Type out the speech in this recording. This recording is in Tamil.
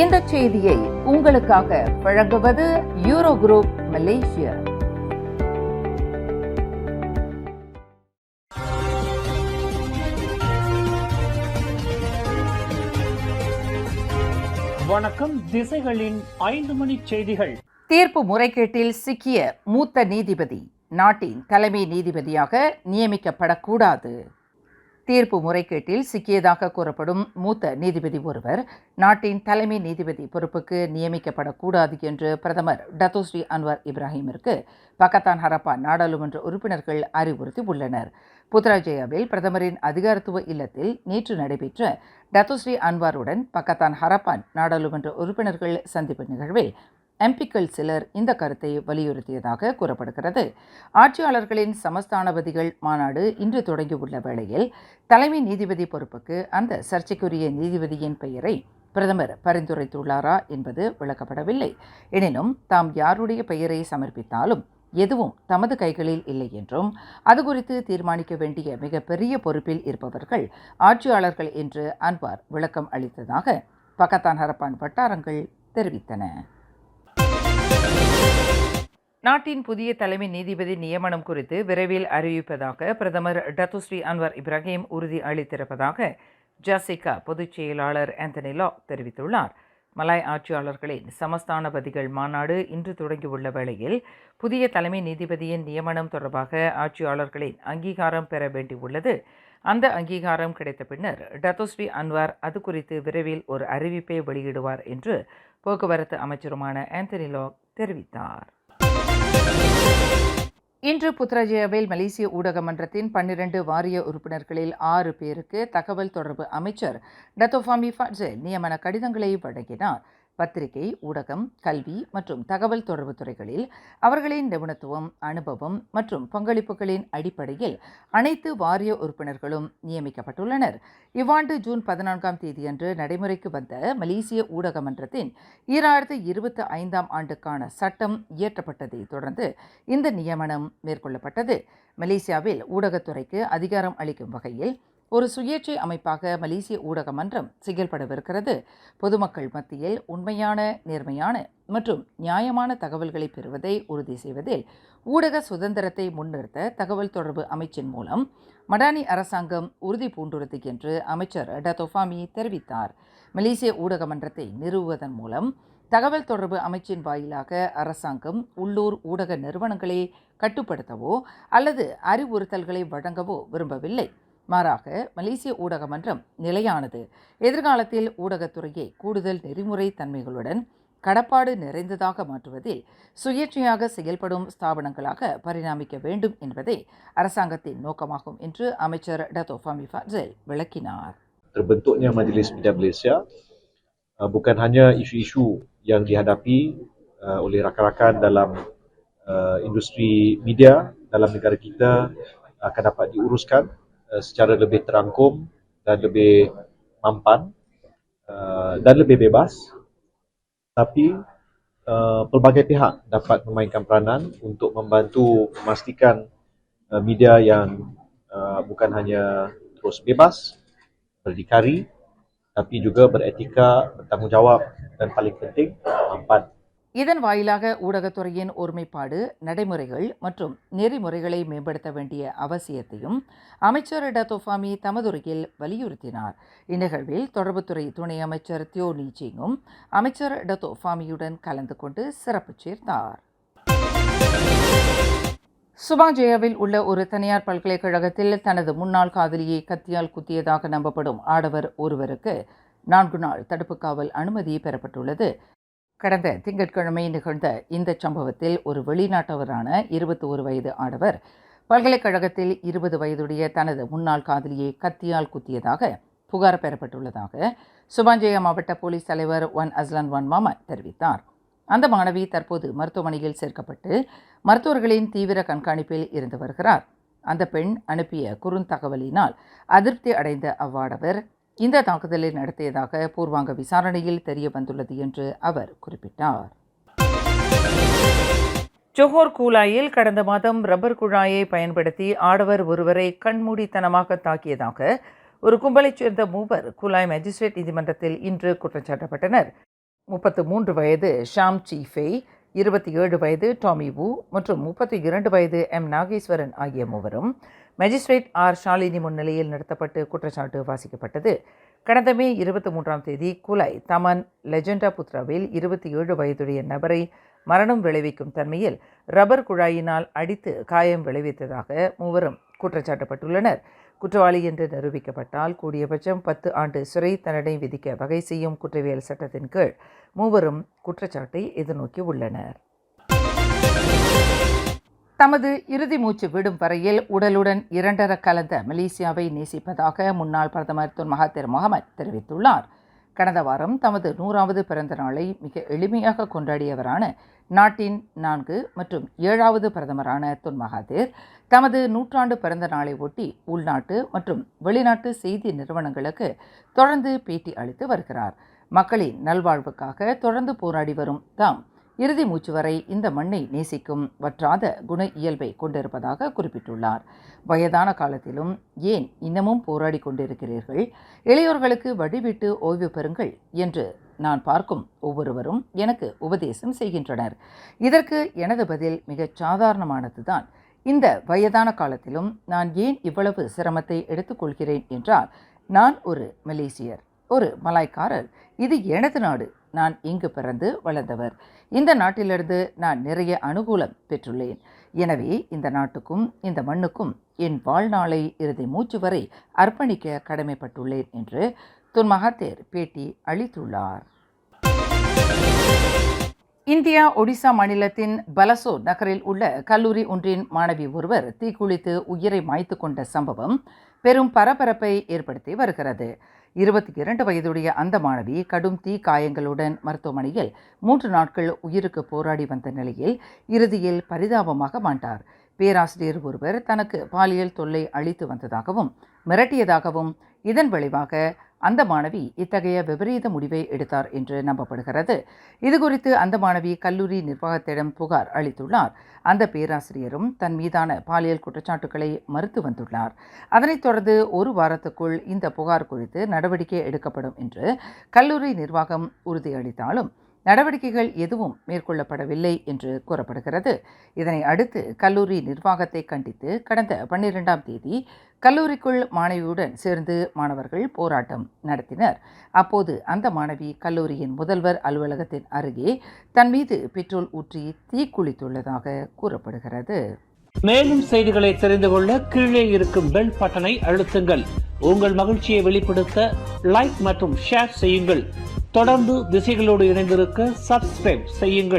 இந்த செய்தியை உங்களுக்காக வழங்குவது யூரோ குரூப் மலேசியா. வணக்கம். திசைகளின் 5 மணி செய்திகள். தீர்ப்பு முறைகேட்டில் சிக்கிய மூத்த நீதிபதி நாட்டின் தலைமை நீதிபதியாக நியமிக்கப்படக்கூடாது. தீர்ப்பு முறைகேட்டில் சிக்கியதாக கூறப்படும் மூத்த நீதிபதி ஒருவர் நாட்டின் தலைமை நீதிபதி பொறுப்புக்கு நியமிக்கப்படக்கூடாது என்று பிரதமர் டத்தோஸ்ரீ அன்வார் இப்ராஹிமிற்கு பக்கத்தான் ஹரப்பான் நாடாளுமன்ற உறுப்பினர்கள் அறிவுறுத்தி உள்ளனர். புத்ராஜயாவில் பிரதமரின் அதிகாரத்துவ இல்லத்தில் நேற்று நடைபெற்ற டத்தோஸ்ரீ அன்வாருடன் பக்கத்தான் ஹரப்பான் நாடாளுமன்ற உறுப்பினர்கள் சந்திப்பு நிகழ்வில் எம்பிக்கள் சிலர் இந்த கருத்தை வலியுறுத்தியதாக கூறப்படுகிறது. ஆட்சியாளர்களின் சமஸ்தானபதிகள் மாநாடு இன்று தொடங்கியுள்ள வேளையில் தலைமை நீதிபதி பொறுப்புக்கு அந்த சர்ச்சைக்குரிய நீதிபதியின் பெயரை பிரதமர் பரிந்துரைத்துள்ளாரா என்பது விளக்கப்படவில்லை. எனினும் தாம் யாருடைய பெயரை சமர்ப்பித்தாலும் எதுவும் தமது கைகளில் இல்லை என்றும் அது குறித்து தீர்மானிக்க வேண்டிய மிகப்பெரிய பொறுப்பில் இருப்பவர்கள் ஆட்சியாளர்கள் என்று அன்வார் விளக்கம் அளித்ததாக பக்கத்தான் ஹரப்பான் வட்டாரங்கள் தெரிவித்தன. நாட்டின் புதிய தலைமை நீதிபதி நியமனம் குறித்து விரைவில் அறிவிப்பதாக பிரதமர் டத்தோஸ்ரீ அன்வார் இப்ராஹிம் உறுதி அளித்திருப்பதாக ஜாசிகா பொதுச் செயலாளர் ஆந்தனி லா தெரிவித்துள்ளார். மலாய் ஆட்சியாளர்களின் சமஸ்தானபதிகள் மாநாடு இன்று தொடங்கியுள்ள வேளையில் புதிய தலைமை நீதிபதியின் நியமனம் தொடர்பாக ஆட்சியாளர்களின் அங்கீகாரம் பெற வேண்டியுள்ளது. அந்த அங்கீகாரம் கிடைத்த பின்னர் டத்தோஸ்ரீ அன்வார் அது குறித்து விரைவில் ஒரு அறிவிப்பை வெளியிடுவார் என்று போக்குவரத்து அமைச்சருமான ஆந்தனி லா தெரிவித்தார். இன்று புத்ராஜயாவில் மலேசிய ஊடக மன்றத்தின் 12 வாரிய உறுப்பினர்களில் 6 பேருக்கு தகவல் தொடர்பு அமைச்சர் டத்தோ ஃபாமி ஃபாட்சல் நியமன கடிதங்களை வழங்கினார். பத்திரிகை, ஊடகம், கல்வி மற்றும் தகவல் தொடர்பு துறைகளில் அவர்களின் நிபுணத்துவம், அனுபவம் மற்றும் பங்களிப்புகளின் அடிப்படையில் அனைத்து வாரிய உறுப்பினர்களும் நியமிக்கப்பட்டுள்ளனர். இவ்வாண்டு ஜூன் 14ஆம் தேதியன்று நடைமுறைக்கு வந்த மலேசிய ஊடக மன்றத்தின் 2025ஆம் ஆண்டுக்கான சட்டம் இயற்றப்பட்டதை தொடர்ந்து இந்த நியமனம் மேற்கொள்ளப்பட்டது. மலேசியாவில் ஊடகத்துறைக்கு அதிகாரம் அளிக்கும் வகையில் ஒரு சுயேட்சை அமைப்பாக மலேசிய ஊடக மன்றம் செயல்படவிருக்கிறது. பொதுமக்கள் மத்தியில் உண்மையான, நேர்மையான மற்றும் நியாயமான தகவல்களை பெறுவதை உறுதி செய்வதில் ஊடக சுதந்திரத்தை முன்னிறுத்த தகவல் தொடர்பு அமைச்சின் மூலம் மடானி அரசாங்கம் உறுதி பூண்டுள்ளது என்று அமைச்சர் டத்தோ ஃபாமி தெரிவித்தார். மலேசிய ஊடக மன்றத்தை நிறுவுவதன் மூலம் தகவல் தொடர்பு அமைச்சின் வாயிலாக அரசாங்கம் உள்ளூர் ஊடக நிறுவனங்களை கட்டுப்படுத்தவோ அல்லது அறிவுறுத்தல்களை வழங்கவோ விரும்பவில்லை. மாறாக மலேசிய ஊடக மன்றம் நிலையானது. எதிர்காலத்தில் ஊடகத்துறையை கூடுதல் நெறிமுறை தன்மைகளுடன் கடப்பாடு நிறைந்ததாக மாற்றுவதில் சுயேட்சையாக செயல்படும் ஸ்தாபனங்களாக பரிணாமிக்க வேண்டும் என்பதே அரசாங்கத்தின் நோக்கமாகும் என்று அமைச்சர் டத்தோ ஃபாமி ஃபாட்சல் விளக்கினார். Terbentuknya Majlis Media Malaysia bukan hanya isu-isu yang dihadapi oleh rakan-rakan dalam industri media dalam negara kita akan dapat diuruskan secara lebih terangkum dan lebih mampan dan lebih bebas, tapi pelbagai pihak dapat memainkan peranan untuk membantu memastikan media yang bukan hanya terus bebas, berdikari, tapi juga beretika, bertanggungjawab dan paling penting mampan. இதன் வாயிலாக ஊடகத்துறையின் ஒருமைப்பாடு, நடைமுறைகள் மற்றும் நெறிமுறைகளை மேம்படுத்த வேண்டிய அவசியத்தையும் அமைச்சர் டத்தோ ஃபாமி தமதுரையில் வலியுறுத்தினார். இந்நிகழ்வில் தொடர்புத்துறை துணை அமைச்சர் தியோ நீச்சிங்கும் அமைச்சர் டத்தோ ஃபாமியுடன் கலந்து கொண்டு சிறப்பு சேர்த்தார். சுபாஜயாவில் உள்ள ஒரு தனியார் பல்கலைக்கழகத்தில் தனது முன்னாள் காதலியை கத்தியால் குத்தியதாக நம்பப்படும் ஆடவர் ஒருவருக்கு 4 நாள் தடுப்பு காவல் அனுமதி பெறப்பட்டுள்ளது. கடந்த திங்கட்கிழமை நிகழ்ந்த இந்த சம்பவத்தில் ஒரு வெளிநாட்டவரான 21 வயது ஆடவர் பல்கலைக்கழகத்தில் 20 வயதுடைய தனது முன்னாள் காதலியை கத்தியால் குத்தியதாக புகார் பெறப்பட்டுள்ளதாக சுபாஞ்சயா மாவட்ட போலீஸ் தலைவர் ஒன் அஸ்லான் ஒன் மாமா தெரிவித்தார். அந்த மாணவி தற்போது மருத்துவமனையில் சேர்க்கப்பட்டு மருத்துவர்களின் தீவிர கண்காணிப்பில் இருந்து வருகிறார். அந்த பெண் அனுப்பிய குறுந்தகவலினால் அதிருப்தி அடைந்த அவ்வாடவர் இந்த தாக்குதலை நடத்தியதாக பூர்வாங்க விசாரணையில் தெரிய வந்துள்ளது என்று அவர் குறிப்பிட்டார். ஜோஹர் கூலாயில் கடந்த மாதம் ரப்பர் குழாயை பயன்படுத்தி ஆடவர் ஒருவரை கண்மூடித்தனமாக தாக்கியதாக ஒரு கும்பலைச் சேர்ந்த 3 கூலாய் மேஜிஸ்ட்ரேட் நீதிமன்றத்தில் இன்று குற்றம் சாட்டப்பட்டனர். 33 வயது ஷாம் சீஃபே, 27 வயது டாமி வு மற்றும் 32 வயது எம் நாகேஸ்வரன் ஆகிய மூவரும் மேஜிஸ்ட்ரேட் ஆர் ஷாலினி முன்னிலையில் நடத்தப்பட்டு குற்றச்சாட்டு வாசிக்கப்பட்டது. கடந்த மே 23ஆம் தேதி குலை தமன் லெஜெண்டா புத்ராவில் 27 வயதுடைய நபரை மரணம் விளைவிக்கும் தன்மையில் ரப்பர் குழாயினால் அடித்து காயம் விளைவித்ததாக மூவரும் குற்றச்சாட்டப்பட்டுள்ளனர். குற்றவாளி என்று நிரூபிக்கப்பட்டால் கூடியபட்சம் 10 ஆண்டு சிறை தண்டனை விதிக்க வகை செய்யும் குற்றவியல் சட்டத்தின் கீழ் மூவரும் குற்றச்சாட்டை எதிர்நோக்கி உள்ளனர். தமது இறுதி மூச்சு விடும் வரையில் உடலுடன் இரண்டர கலந்த மலேசியாவை நேசிப்பதாக முன்னாள் பிரதமர் துன் மகாதிர் முகமது தெரிவித்துள்ளார். கடந்த வாரம் தமது 100வது பிறந்த நாளை மிக எளிமையாக கொண்டாடியவரான நாட்டின் 4 மற்றும் 7வது பிரதமரான துன் மகாதிர் தமது 100ஆண்டு பிறந்த நாளை ஒட்டி உள்நாட்டு மற்றும் வெளிநாட்டு செய்தி நிறுவனங்களுக்கு தொடர்ந்து பேட்டி அளித்து வருகிறார். மக்களின் நல்வாழ்வுக்காக தொடர்ந்து போராடி வரும் தாம் இறுதி மூச்சு வரை இந்த மண்ணை நேசிக்கும் வற்றாத குண இயல்பை கொண்டிருப்பதாக குறிப்பிட்டுள்ளார். வயதான காலத்திலும் ஏன் இன்னமும் போராடி கொண்டிருக்கிறீர்கள்? இளையோர்களுக்கு வழிவிட்டு ஓய்வு பெறுங்கள் என்று நான் பார்க்கும் ஒவ்வொருவரும் எனக்கு உபதேசம் செய்கின்றனர். இதற்கு எனது பதில் மிகச் சாதாரணமானதுதான். இந்த வயதான காலத்திலும் நான் ஏன் இவ்வளவு சிரமத்தை எடுத்துக்கொள்கிறேன் என்றால், நான் ஒரு மலேசியர், ஒரு மலாய்க்காரர். இது எனது நாடு. நான் இங்கு பிறந்து வளர்ந்தவர். இந்த நாட்டிலிருந்து நான் நிறைய அனுகூலம் பெற்றுள்ளேன். எனவே இந்த நாட்டுக்கும் இந்த மண்ணுக்கும் என் வாழ்நாளை இறுதி மூச்சு வரை அர்ப்பணிக்க கடமைப்பட்டுள்ளேன் என்று துன் மகாதிர் பேட்டி அளித்துள்ளார். இந்தியா ஒடிசா மாநிலத்தின் பலசோர் நகரில் உள்ள கல்லூரி ஒன்றின் மாணவி ஒருவர் தீக்குளித்து உயிரை மாய்த்து கொண்ட சம்பவம் பெரும் பரபரப்பை ஏற்படுத்தி வருகிறது. 22 வயதுடைய அந்த மாணவி கடும் தீ காயங்களுடன் மருத்துவமனையில் 3 நாட்கள் உயிருக்கு போராடி வந்த நிலையில் இறுதியில் பரிதாபமாக மாண்டார். பேராசிரியர் ஒருவர் தனக்கு பாலியல் தொல்லை அளித்து வந்ததாகவும் மிரட்டியதாகவும் இதன் விளைவாக அந்த மாணவி இத்தகைய விபரீத முடிவை எடுத்தார் என்று நம்பப்படுகிறது. இதுகுறித்து அந்த மாணவி கல்லூரி நிர்வாகத்திடம் புகார் அளித்துள்ளார். அந்த பேராசிரியரும் தன் மீதான பாலியல் குற்றச்சாட்டுக்களை மறுத்து வந்துள்ளார். அதனைத் தொடர்ந்து ஒரு வாரத்துக்குள் இந்த புகார் குறித்து நடவடிக்கை எடுக்கப்படும் என்று கல்லூரி நிர்வாகம் உறுதியளித்தாலும் நடவடிக்கைகள் எதுவும் மேற்கொள்ளப்படவில்லை என்று கூறப்படுகிறது. இதனை அடுத்து கல்லூரி நிர்வாகத்தை கண்டித்து கடந்த 12ஆம் தேதி கல்லூரிக்குள் மாணவியுடன் சேர்ந்து மாணவர்கள் போராட்டம் நடத்தினர். அப்போது அந்த மாணவி கல்லூரியின் முதல்வர் அலுவலகத்தின் அருகே தன் மீது பெட்ரோல் ஊற்றி தீக்குளித்துள்ளதாக கூறப்படுகிறது. மேலும் செய்திகளை தெரிந்து கொள்ள கீழே இருக்கும் பெல் பட்டனை அழுத்துங்கள். உங்கள் மகிழ்ச்சியை வெளிப்படுத்த லைக் மற்றும் ஷேர் செய்யுங்கள். தொடர்ந்து திசைகளோடு இணைந்திருக்க சப்ஸ்கிரைப் செய்யுங்கள்.